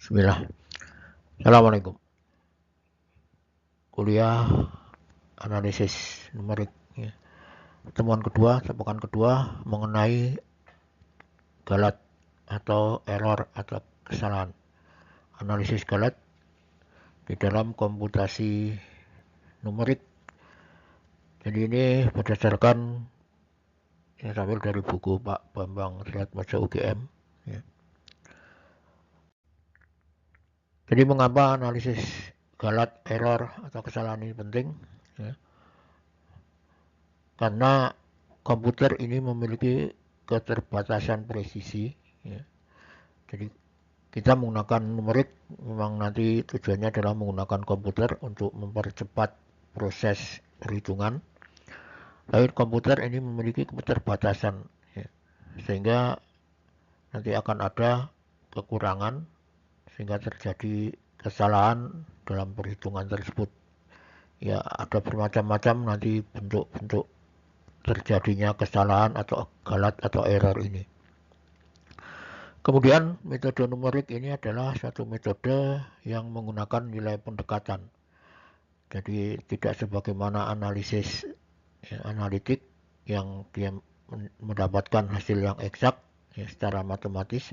Bismillah. Assalamualaikum. Kuliah analisis numerik. Ya. Pertemuan kedua, sepekan kedua mengenai galat atau error atau kesalahan. Analisis galat di dalam komputasi numerik. Jadi ini berdasarkan yang sambil dari buku Pak Bambang Sriatmojo UGM. Ya. Jadi mengapa analisis galat, error atau kesalahan ini penting? Ya. Karena komputer ini memiliki keterbatasan presisi. Ya. Jadi kita menggunakan numerik memang nanti tujuannya adalah menggunakan komputer untuk mempercepat proses perhitungan. Tapi komputer ini memiliki keterbatasan, ya. Sehingga nanti akan ada kekurangan sehingga terjadi kesalahan dalam perhitungan tersebut. Ya, ada bermacam-macam nanti bentuk-bentuk terjadinya kesalahan atau galat atau error ini. Kemudian metode numerik ini adalah satu metode yang menggunakan nilai pendekatan. Jadi tidak sebagaimana analisis analitik yang dia mendapatkan hasil yang eksak ya, secara matematis.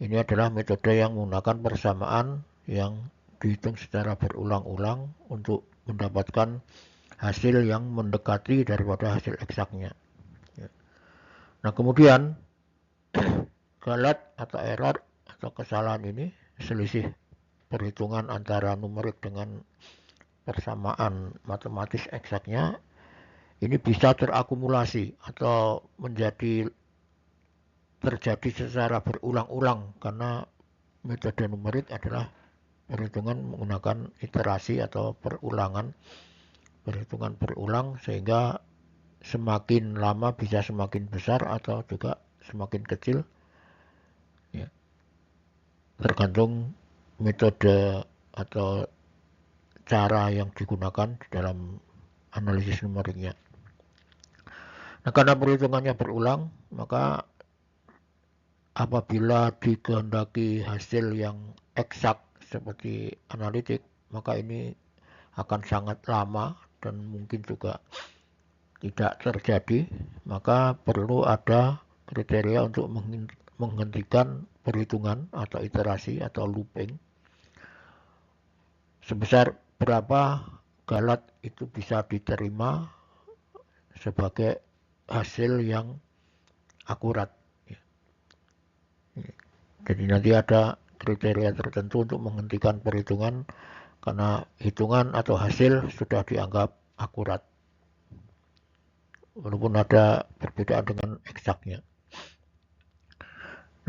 Ini adalah metode yang menggunakan persamaan yang dihitung secara berulang-ulang untuk mendapatkan hasil yang mendekati daripada hasil eksaknya. Nah kemudian galat atau error atau kesalahan ini selisih perhitungan antara numerik dengan persamaan matematis eksaknya ini bisa terakumulasi atau terjadi secara berulang-ulang karena metode numerik adalah perhitungan menggunakan iterasi atau perhitungan berulang sehingga semakin lama bisa semakin besar atau juga semakin kecil ya, tergantung metode atau cara yang digunakan di dalam analisis numeriknya. Nah, karena perhitungannya berulang, maka apabila dikehendaki hasil yang eksak seperti analitik, maka ini akan sangat lama dan mungkin juga tidak terjadi. Maka perlu ada kriteria untuk menghentikan perhitungan atau iterasi atau looping. Sebesar berapa galat itu bisa diterima sebagai hasil yang akurat. Jadi nanti ada kriteria tertentu untuk menghentikan perhitungan karena hitungan atau hasil sudah dianggap akurat. Walaupun ada perbedaan dengan eksaknya.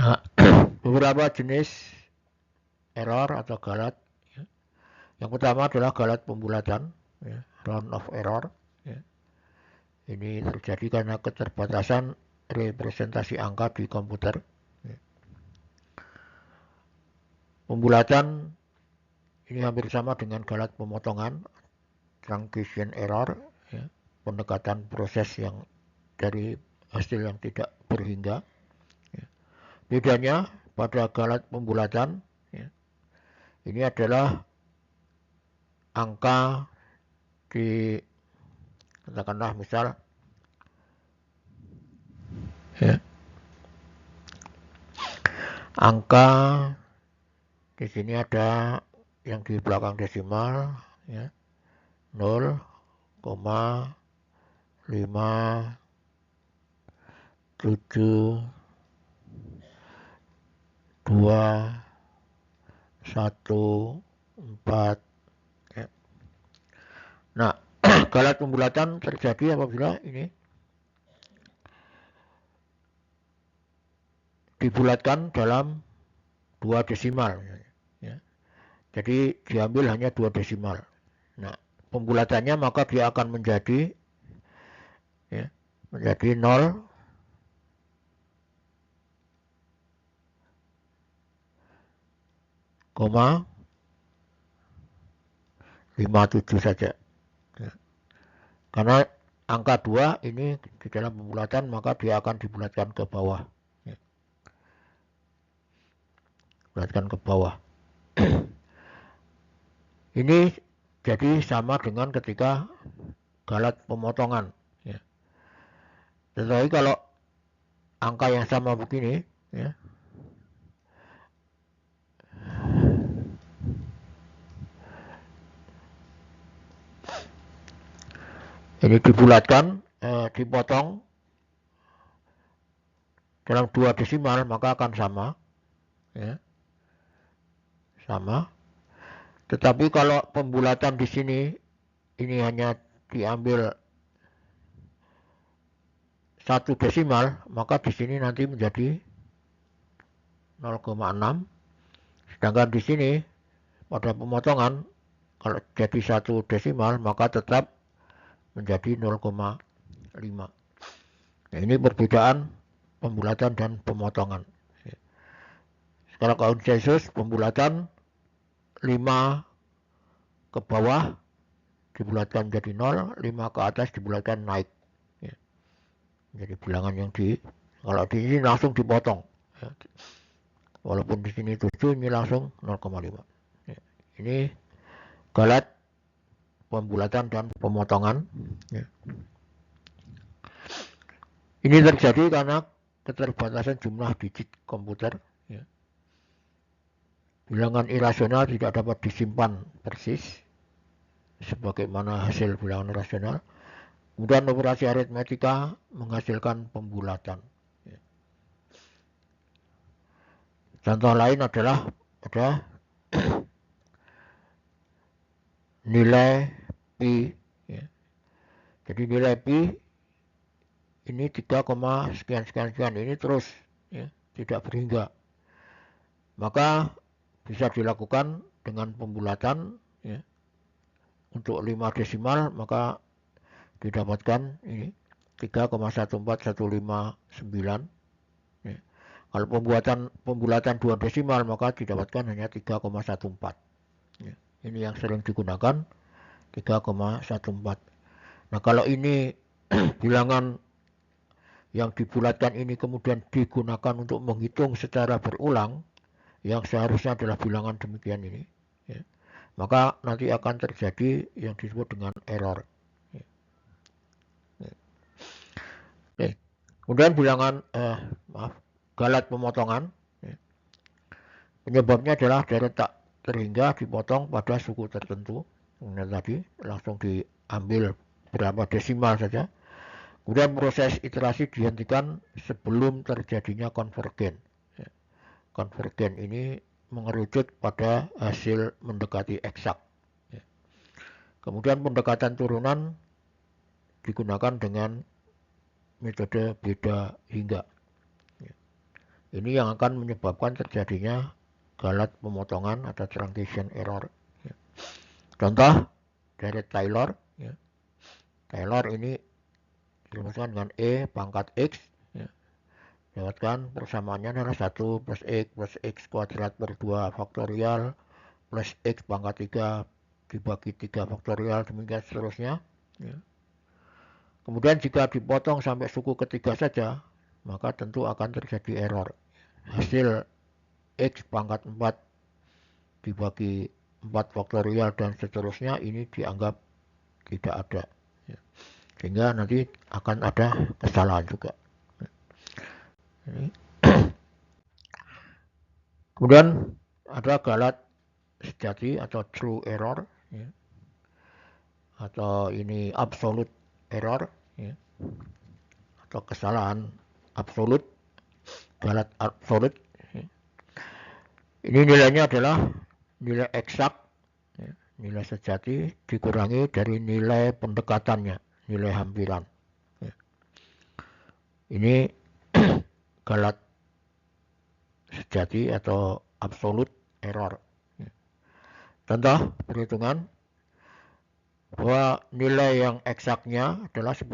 Nah, beberapa jenis error atau galat. Ya. Yang pertama adalah galat pembulatan, ya, round of error. Ya. Ini terjadi karena keterbatasan representasi angka di komputer. Ya. Pembulatan ini hampir sama dengan galat pemotongan, truncation error, ya, pendekatan proses yang dari hasil yang tidak berhingga. Ya. Bedanya pada galat pembulatan, ya, ini adalah angka di katakanlah misal ya, angka di sini ada yang di belakang desimal ya, 0,57214 ya. Nah, galat pembulatan terjadi apabila ini dibulatkan dalam 2 desimal ya. Jadi diambil hanya 2 desimal. Nah, pembulatannya maka dia akan menjadi ya, menjadi 0,57 saja. Ya. Karena angka 2 ini di dalam pembulatan maka dia akan dibulatkan ke bawah. Ya. bulatkan ke bawah. Ini jadi sama dengan ketika galat pemotongan. Ya. Tetapi kalau angka yang sama begini, ya, ini dibulatkan, dipotong dalam 2 desimal, maka akan sama, ya, sama. Tetapi kalau pembulatan di sini ini hanya diambil 1 desimal, maka di sini nanti menjadi 0,6. Sedangkan di sini pada pemotongan kalau jadi 1 desimal maka tetap menjadi 0,5. Nah, ini perbedaan pembulatan dan pemotongan. Sekarang kalau Celsius pembulatan 5 ke bawah dibulatkan jadi 0, 5 ke atas dibulatkan naik. Ya. Jadi bilangan yang kalau di sini langsung dipotong. Ya. Walaupun di sini 7, ini langsung 0,5. Ya. Ini galat pembulatan dan pemotongan. Ya. Ini terjadi karena keterbatasan jumlah digit komputer. Ya. Bilangan irasional tidak dapat disimpan persis sebagaimana hasil bilangan rasional. Kemudian operasi aritmetika menghasilkan pembulatan. Ya. Contoh lain adalah ada nilai pi. Ya. Jadi nilai pi ini 3, sekian ini terus, ya, tidak berhingga. Maka bisa dilakukan dengan pembulatan, ya, untuk 5 desimal maka didapatkan ini 3,14159. Ya. Kalau pembulatan 2 desimal maka didapatkan hanya 3,14. Ya. Ini yang sering digunakan 3,14. Nah kalau ini bilangan yang dibulatkan ini kemudian digunakan untuk menghitung secara berulang yang seharusnya adalah bilangan demikian ini, ya, maka nanti akan terjadi yang disebut dengan error. Ya. Ya. Oke. Kemudian bilangan galat pemotongan, ya, penyebabnya adalah dari tak terhingga dipotong pada suku tertentu. Kemudian tadi langsung diambil berapa desimal saja. Kemudian proses iterasi dihentikan sebelum terjadinya konvergen. Konvergen ini mengerucut pada hasil mendekati eksak. Kemudian pendekatan turunan digunakan dengan metode beda hingga. Ini yang akan menyebabkan terjadinya galat pemotongan atau truncation error. Contoh dari Taylor. Taylor ini dirumuskan dengan E pangkat X. Dapatkan persamaannya adalah 1 plus X kuadrat per 2 faktorial plus X pangkat 3 dibagi 3 faktorial, demikian seterusnya. Ya. Kemudian jika dipotong sampai suku ketiga saja, maka tentu akan terjadi error. Hasil X pangkat 4 dibagi 4 faktorial dan seterusnya ini dianggap tidak ada. Ya. Sehingga nanti akan ada kesalahan juga. Kemudian ada galat sejati atau true error, ya, atau ini absolute error, ya, atau kesalahan absolut, galat absolut. Ya. Ini nilainya adalah nilai eksak, ya, nilai sejati dikurangi dari nilai pendekatannya, nilai hampiran. Ya. Ini galat sejati atau absolute error. Ya. Contoh perhitungan bahwa nilai yang eksaknya adalah 10,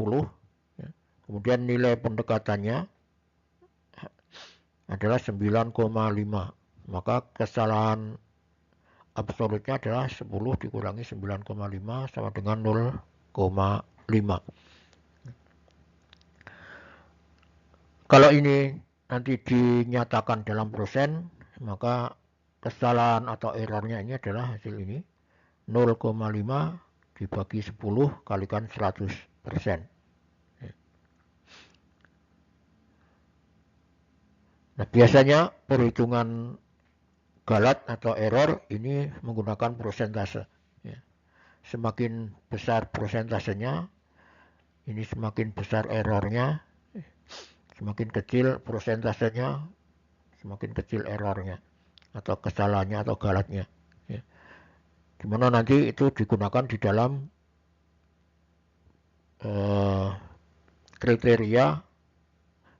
ya. Kemudian nilai pendekatannya adalah 9,5. Maka kesalahan absolutnya adalah 10 dikurangi 9,5 sama dengan 0,5. Kalau ini nanti dinyatakan dalam persen, maka kesalahan atau errornya ini adalah hasil ini 0,5 dibagi 10 kalikan 100%. Nah, biasanya perhitungan galat atau error ini menggunakan persentase. Semakin besar persentasenya, ini semakin besar errornya, semakin kecil persentasenya, semakin kecil errornya atau kesalahannya atau galatnya. Dimana nanti itu digunakan di dalam kriteria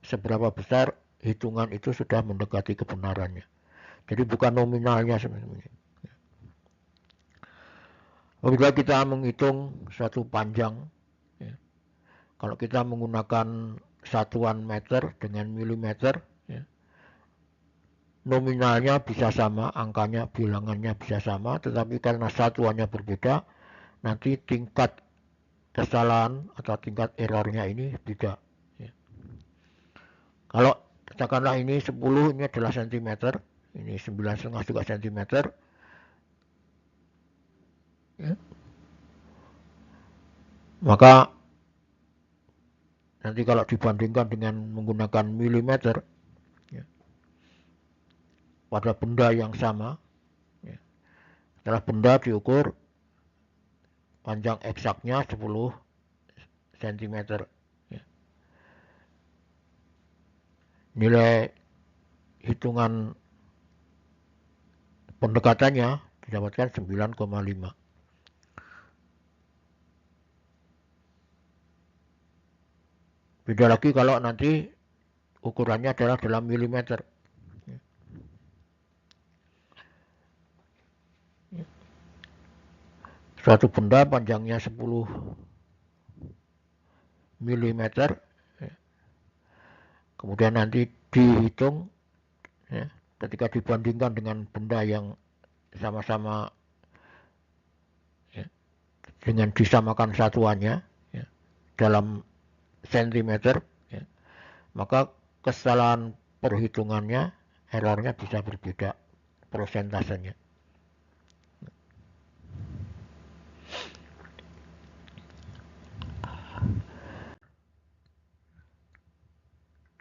seberapa besar hitungan itu sudah mendekati kebenarannya. Jadi bukan nominalnya sebenarnya. Apabila kita menghitung suatu panjang, kalau kita menggunakan satuan meter dengan milimeter, nominalnya bisa sama, angkanya, bilangannya bisa sama, tetapi karena satuannya berbeda, nanti tingkat kesalahan atau tingkat errornya ini beda. Kalau katakanlah ini 10, ini adalah cm, ini 9,5 juga cm, maka nanti kalau dibandingkan dengan menggunakan milimeter pada benda yang sama, setelah benda diukur panjang eksaknya 10 cm, nilai hitungan pendekatannya didapatkan 9,5. Beda lagi kalau nanti ukurannya adalah dalam milimeter. Suatu benda panjangnya 10 mm, kemudian nanti dihitung, ketika dibandingkan dengan benda yang sama-sama dengan disamakan satuannya dalam sentimeter, maka kesalahan perhitungannya, errornya bisa berbeda persentasenya.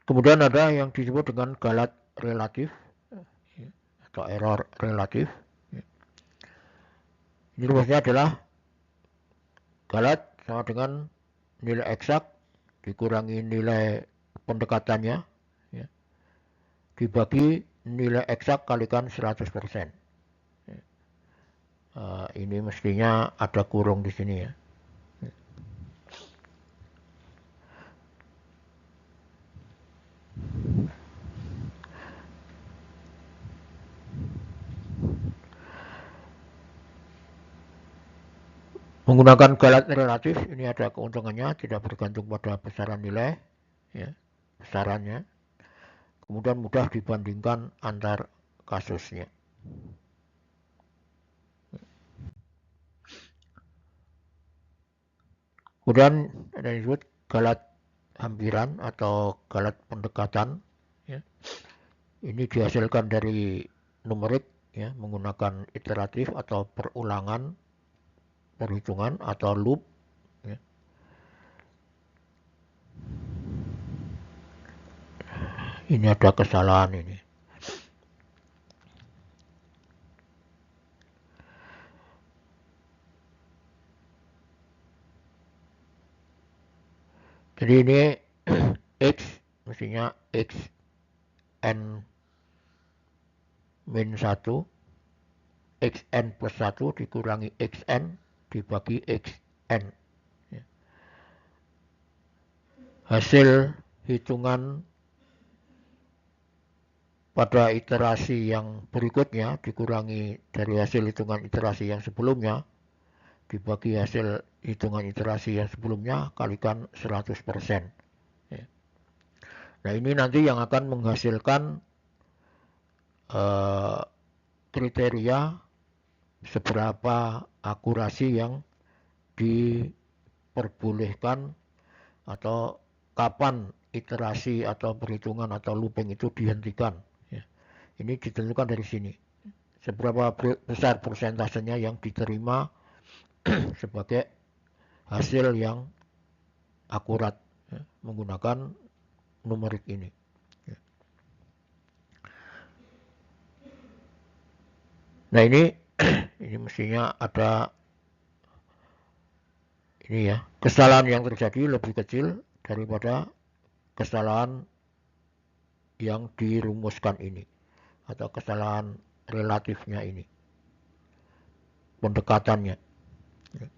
Kemudian ada yang disebut dengan galat relatif atau error relatif. Ini rumusnya adalah galat sama dengan nilai eksak dikurangi nilai pendekatannya dibagi nilai eksak kalikan 100%. Ini mestinya ada kurung di sini ya. Menggunakan galat relatif ini ada keuntungannya, tidak bergantung pada besaran nilai, besarannya. Kemudian mudah dibandingkan antar kasusnya. Kemudian ada yang disebut galat hampiran atau galat pendekatan. Ini dihasilkan dari numerik menggunakan iteratif atau perulangan perhitungan atau loop. Ini ada kesalahan ini. Jadi ini X, mestinya X N min 1, Xn plus 1 dikurangi Xn dibagi Xn. Hasil hitungan pada iterasi yang berikutnya dikurangi dari hasil hitungan iterasi yang sebelumnya dibagi hasil hitungan iterasi yang sebelumnya kalikan 100%. Nah ini nanti yang akan menghasilkan kriteria seberapa akurasi yang diperbolehkan atau kapan iterasi atau perhitungan atau looping itu dihentikan. Ini ditentukan dari sini. seberapa besar persentasenya yang diterima sebagai hasil yang akurat ya, menggunakan numerik ini. Ya. Nah ini mestinya ada ini ya, kesalahan yang terjadi lebih kecil daripada kesalahan yang dirumuskan ini atau kesalahan relatifnya ini, pendekatannya. Ya.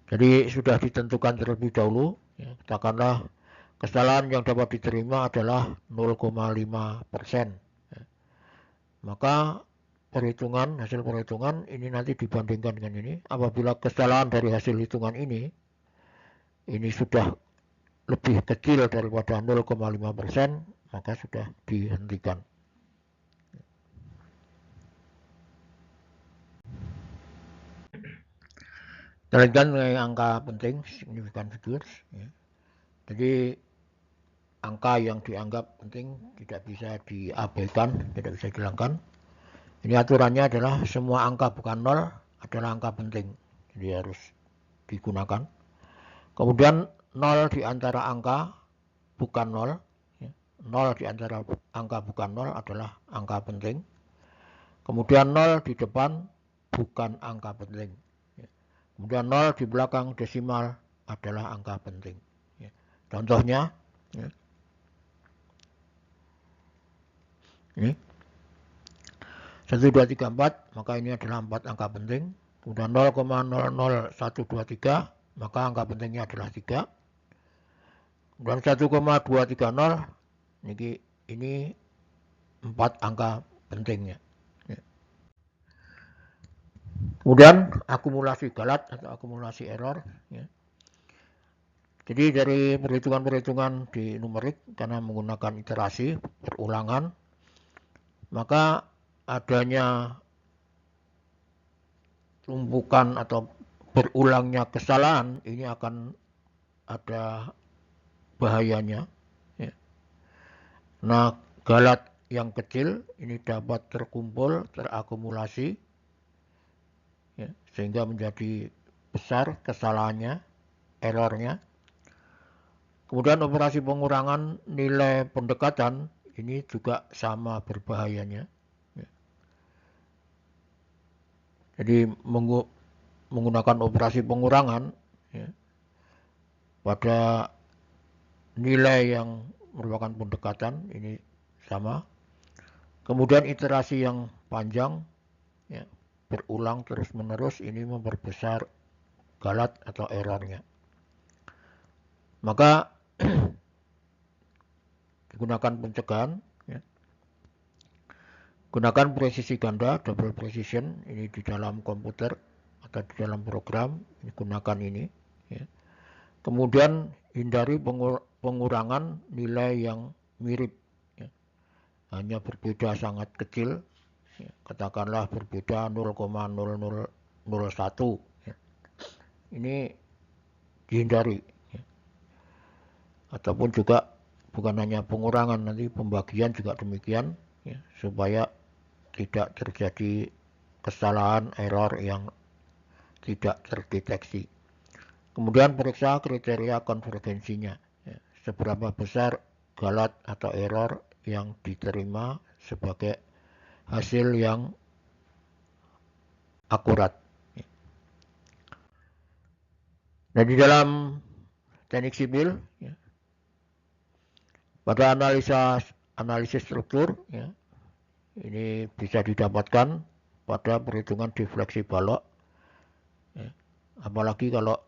Jadi sudah ditentukan terlebih dahulu, ya, katakanlah kesalahan yang dapat diterima adalah 0,5%. Ya. Maka hasil perhitungan ini nanti dibandingkan dengan ini. Apabila kesalahan dari hasil hitungan ini sudah lebih kecil daripada 0,5%, maka sudah dihentikan. Kita lanjutkan dengan angka penting, significant figures. Ya. Jadi angka yang dianggap penting tidak bisa diabaikan, tidak bisa dihilangkan. Ini aturannya adalah semua angka bukan nol adalah angka penting, jadi harus digunakan. Kemudian nol di antara angka bukan nol, ya. Nol di antara angka bukan nol adalah angka penting. Kemudian nol di depan bukan angka penting. Ya. Kemudian nol di belakang desimal adalah angka penting. Ya. Contohnya, ya. Ini 1, 2, 3, 4, maka ini adalah 4 angka penting. Kemudian 0,00123, maka angka pentingnya adalah 3. Kemudian 1,230, ini 4 angka pentingnya. Ya. Kemudian akumulasi galat atau akumulasi error. Ya. Jadi dari perhitungan-perhitungan di numerik, karena menggunakan iterasi, perulangan, maka adanya tumpukan atau berulangnya kesalahan ini akan ada bahayanya. Ya. Nah, galat yang kecil ini dapat terkumpul, terakumulasi, ya, sehingga menjadi besar kesalahannya, errornya. Kemudian operasi pengurangan nilai pendekatan ini juga sama berbahayanya. Ya. Jadi menggunakan operasi pengurangan, ya, pada nilai yang merupakan pendekatan ini sama. Kemudian iterasi yang panjang, ya, berulang terus menerus, ini memperbesar galat atau errornya. Maka digunakan pencegahan, ya. Gunakan presisi ganda, double precision, ini di dalam komputer atau di dalam program, ini gunakan ini. Ya. Kemudian hindari pengurangan nilai yang mirip, ya. Hanya berbeda sangat kecil, ya. Katakanlah berbeda 0,0001, ya. Ini dihindari, ya. Ataupun juga bukan hanya pengurangan, nanti pembagian juga demikian, ya, supaya tidak terjadi kesalahan error yang tidak terdeteksi. Kemudian periksa kriteria konvergensinya, ya, seberapa besar galat atau error yang diterima sebagai hasil yang akurat. Ya. Nah, di dalam teknik sipil, ya, pada analisis struktur, ya, ini bisa didapatkan pada perhitungan defleksi balok. Ya. Apalagi kalau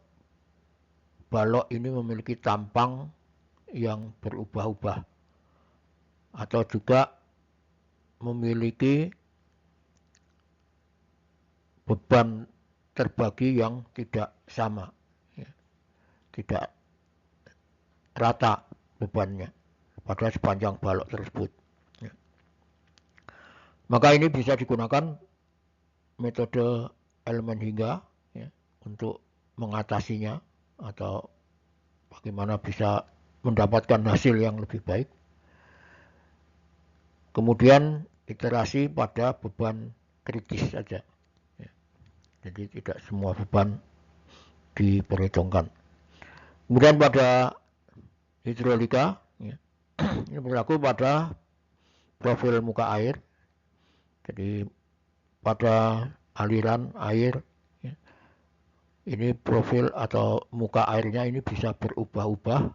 balok ini memiliki tampang yang berubah-ubah atau juga memiliki beban terbagi yang tidak sama, ya, tidak rata bebannya pada sepanjang balok tersebut. Ya. Maka ini bisa digunakan metode elemen hingga, ya, untuk mengatasinya atau bagaimana bisa mendapatkan hasil yang lebih baik. Kemudian iterasi pada beban kritis saja. Ya. Jadi tidak semua beban diperhitungkan. Kemudian pada hidrolika, ya, ini berlaku pada profil muka air. Jadi pada aliran air, ya, ini profil atau muka airnya ini bisa berubah-ubah,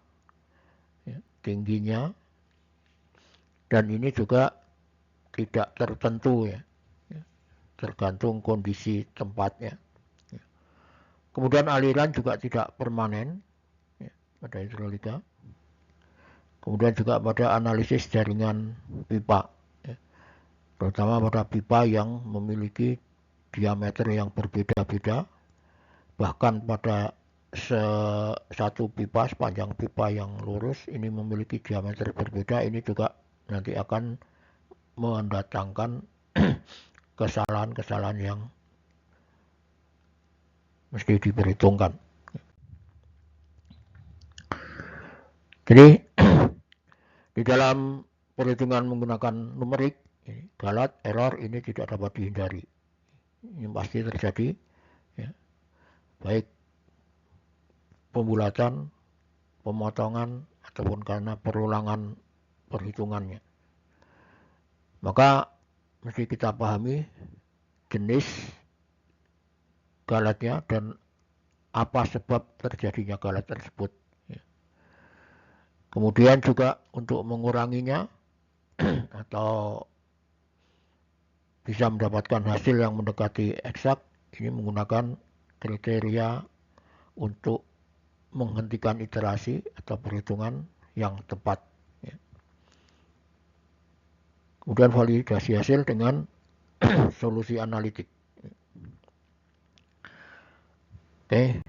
ya, tingginya, dan ini juga tidak tertentu, ya, tergantung kondisi tempatnya. Ya. Kemudian aliran juga tidak permanen, ya, pada hidrolika. Kemudian juga pada analisis jaringan pipa, ya, terutama pada pipa yang memiliki diameter yang berbeda-beda, bahkan pada satu pipa, sepanjang pipa yang lurus ini memiliki diameter berbeda. Ini juga nanti akan mendatangkan kesalahan-kesalahan yang mesti diperhitungkan. Jadi di dalam perhitungan menggunakan numerik, galat, error ini tidak dapat dihindari. Ini pasti terjadi, ya, baik pembulatan, pemotongan, ataupun karena perulangan perhitungannya. Maka mesti kita pahami jenis galatnya dan apa sebab terjadinya galat tersebut. Ya. Kemudian juga untuk menguranginya atau bisa mendapatkan hasil yang mendekati eksak, ini menggunakan kriteria untuk menghentikan iterasi atau perhitungan yang tepat. Ya. Kemudian validasi hasil dengan solusi analitik. Oke.